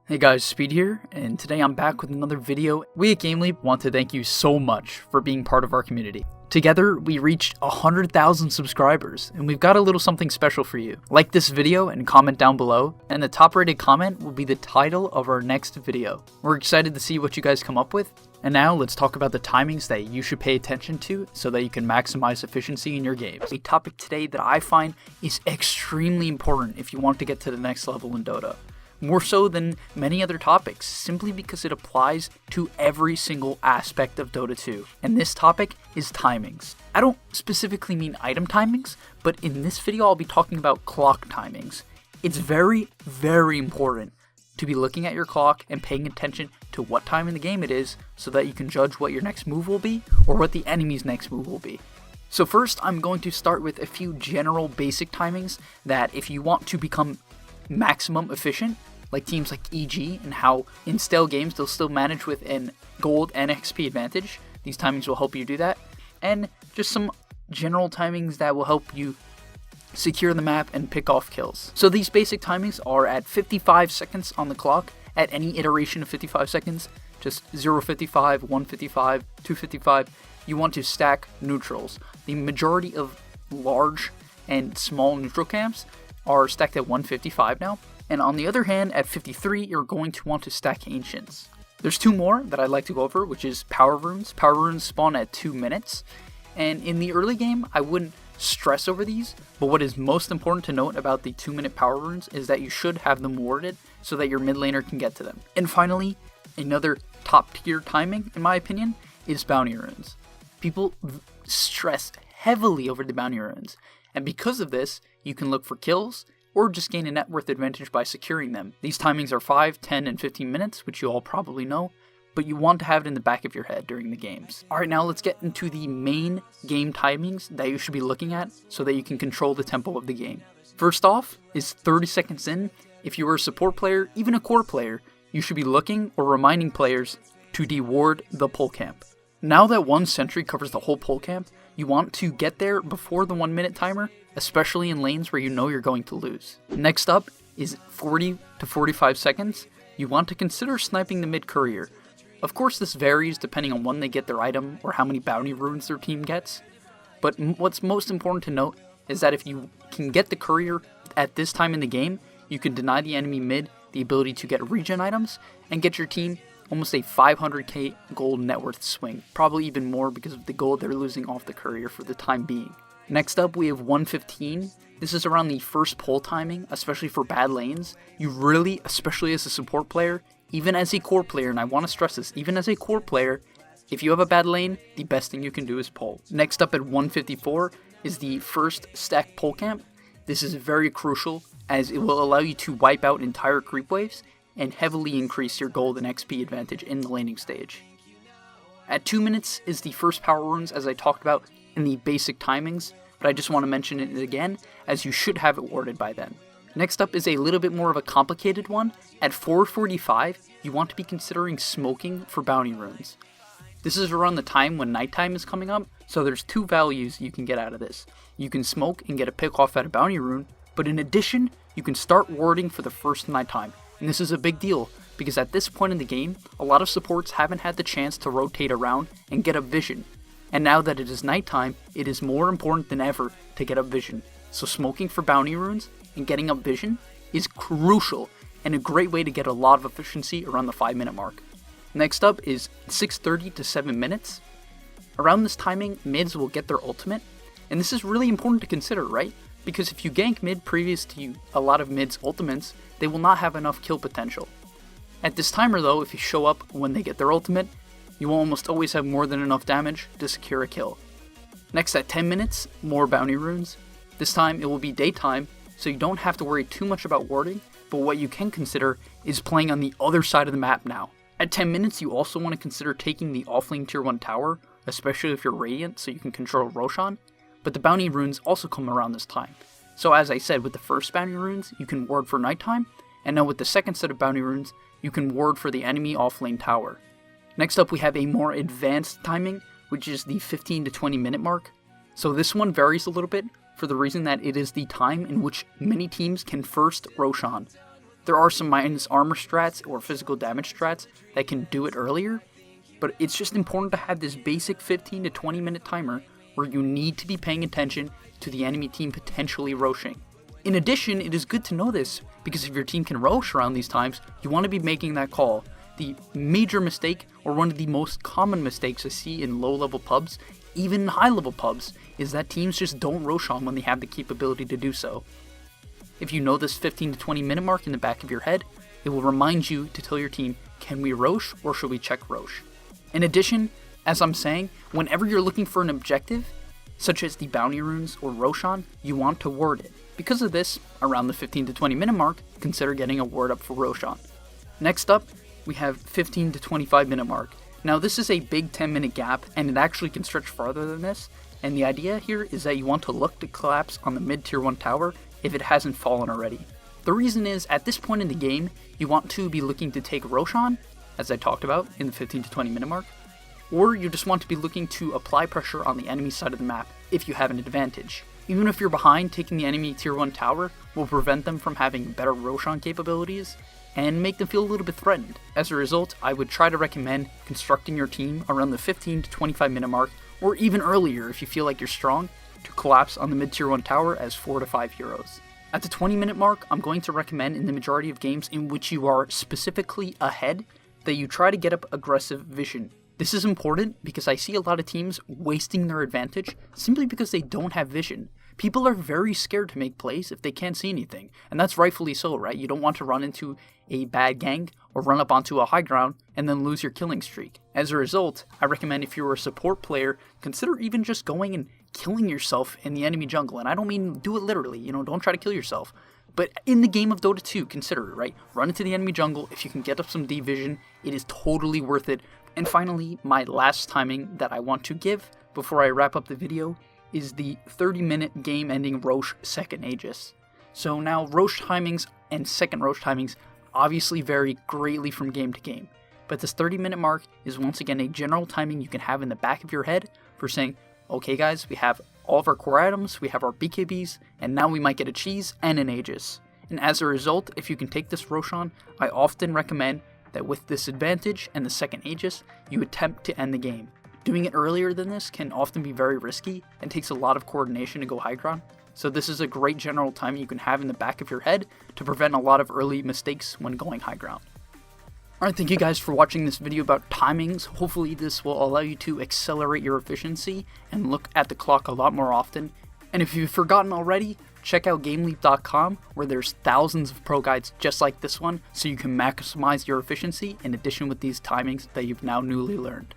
Hey guys, Speed here, and today I'm back with another video. We at GameLeap want to thank you so much for being part of our community. Together, we reached 100,000 subscribers, and we've got a little something special for you. Like this video and comment down below, and the top rated comment will be the title of our next video. We're excited to see what you guys come up with, and now let's talk about the timings that you should pay attention to so that you can maximize efficiency in your games. A topic today that I find is extremely important if you want to get to the next level in Dota. More so than many other topics, simply because it applies to every single aspect of Dota 2. And this topic is timings. I don't specifically mean item timings, but in this video I'll be talking about clock timings. It's very, very important to be looking at your clock and paying attention to what time in the game it is so that you can judge what your next move will be or what the enemy's next move will be. So first, I'm going to start with a few general basic timings that if you want to become maximum efficient, like teams like EG, and how in stale games they'll still manage with an gold and XP advantage. These timings will help you do that. And just some general timings that will help you secure the map and pick off kills. So these basic timings are at 55 seconds on the clock, at any iteration of 55 seconds, just 0.55, 1.55, 2.55. You want to stack neutrals. The majority of large and small neutral camps are stacked at 1.55 now. And on the other hand, at 53, you're going to want to stack Ancients. There's two more that I'd like to go over, which is Power Runes. Power Runes spawn at 2 minutes. And in the early game, I wouldn't stress over these, but what is most important to note about the 2-minute Power Runes is that you should have them warded so that your mid laner can get to them. And finally, another top tier timing, in my opinion, is Bounty Runes. People stress heavily over the Bounty Runes, and because of this, you can look for kills, or just gain a net worth advantage by securing them. These timings are 5, 10, and 15 minutes, which you all probably know, but you want to have it in the back of your head during the games. Alright, now let's get into the main game timings that you should be looking at so that you can control the tempo of the game. First off is 30 seconds in. If you are a support player, even a core player, you should be looking or reminding players to deward the pole camp. Now that one sentry covers the whole pole camp, you want to get there before the 1 minute timer, especially in lanes where you know you're going to lose. Next up is 40 to 45 seconds. You want to consider sniping the mid courier. Of course this varies depending on when they get their item or how many bounty runes their team gets, but what's most important to note is that if you can get the courier at this time in the game, you can deny the enemy mid the ability to get regen items and get your team almost a 500k gold net worth swing, probably even more because of the gold they're losing off the courier for the time being. Next up, we have 115. This is around the first pull timing, especially for bad lanes. You really, especially as a support player, even as a core player, and I want to stress this, even as a core player, if you have a bad lane, the best thing you can do is pull. Next up at 154 is the first stack pull camp. This is very crucial as it will allow you to wipe out entire creep waves and heavily increase your gold and XP advantage in the laning stage. At 2 minutes is the first power runes, as I talked about in the basic timings, but I just want to mention it again as you should have it warded by then. Next up is a little bit more of a complicated one. At 4:45, you want to be considering smoking for bounty runes. This is around the time when nighttime is coming up, so there's two values you can get out of this. You can smoke and get a pick off at a bounty rune, but in addition, you can start warding for the first nighttime. And this is a big deal, because at this point in the game, a lot of supports haven't had the chance to rotate around and get up vision. And now that it is nighttime, it is more important than ever to get up vision. So smoking for bounty runes and getting up vision is crucial and a great way to get a lot of efficiency around the 5 minute mark. Next up is 6:30 to 7 minutes. Around this timing, mids will get their ultimate, and this is really important to consider, right? Because if you gank mid previous to a lot of mids' ultimates, they will not have enough kill potential. At this timer though, if you show up when they get their ultimate, you will almost always have more than enough damage to secure a kill. Next at 10 minutes, more bounty runes. This time it will be daytime, so you don't have to worry too much about warding, but what you can consider is playing on the other side of the map now. At 10 minutes you also want to consider taking the offlane tier 1 tower, especially if you're Radiant so you can control Roshan, but the bounty runes also come around this time. So as I said, with the first bounty runes, you can ward for nighttime, and now with the second set of bounty runes, you can ward for the enemy offlane tower. Next up we have a more advanced timing, which is the 15 to 20 minute mark. So this one varies a little bit for the reason that it is the time in which many teams can first Roshan. There are some minus armor strats or physical damage strats that can do it earlier, but it's just important to have this basic 15 to 20 minute timer where you need to be paying attention to the enemy team potentially roshing. In addition, it is good to know this, because if your team can rosh around these times, you want to be making that call. The major mistake, or one of the most common mistakes I see in low-level pubs, even high-level pubs, is that teams just don't rosh on when they have the capability to do so. If you know this 15 to 20 minute mark in the back of your head, it will remind you to tell your team, can we rosh or should we check rosh? In addition, as I'm saying, whenever you're looking for an objective, such as the bounty runes or Roshan, you want to ward it. Because of this, around the 15 to 20 minute mark, consider getting a ward up for Roshan. Next up, we have 15 to 25 minute mark. Now this is a big 10 minute gap, and it actually can stretch farther than this, and the idea here is that you want to look to collapse on the mid tier 1 tower if it hasn't fallen already. The reason is, at this point in the game, you want to be looking to take Roshan, as I talked about in the 15 to 20 minute mark, or you just want to be looking to apply pressure on the enemy side of the map if you have an advantage. Even if you're behind, taking the enemy tier 1 tower will prevent them from having better Roshan capabilities and make them feel a little bit threatened. As a result, I would try to recommend constructing your team around the 15 to 25 minute mark, or even earlier if you feel like you're strong, to collapse on the mid tier 1 tower as 4 to 5 heroes. At the 20 minute mark, I'm going to recommend in the majority of games in which you are specifically ahead that you try to get up aggressive vision. This is important because I see a lot of teams wasting their advantage simply because they don't have vision. People are very scared to make plays if they can't see anything, and that's rightfully so, right? You don't want to run into a bad gank or run up onto a high ground and then lose your killing streak. As a result, I recommend if you're a support player, consider even just going and killing yourself in the enemy jungle. And I don't mean do it literally, don't try to kill yourself. But in the game of Dota 2, consider it, right? Run into the enemy jungle. If you can get up some D vision, it is totally worth it. And finally, my last timing that I want to give before I wrap up the video is the 30-minute game-ending Rosh second Aegis. So now, Rosh timings and second Rosh timings obviously vary greatly from game to game, but this 30-minute mark is once again a general timing you can have in the back of your head for saying, okay guys, we have all of our core items, we have our BKBs, and now we might get a cheese and an Aegis. And as a result, if you can take this Roshan, I often recommend that with this advantage and the second Aegis, you attempt to end the game. Doing it earlier than this can often be very risky and takes a lot of coordination to go high ground, so this is a great general timing you can have in the back of your head to prevent a lot of early mistakes when going high ground. Alright, thank you guys for watching this video about timings. Hopefully this will allow you to accelerate your efficiency and look at the clock a lot more often. And if you've forgotten already, check out gameleap.com, where there's thousands of pro guides just like this one, so you can maximize your efficiency in addition with these timings that you've now newly learned.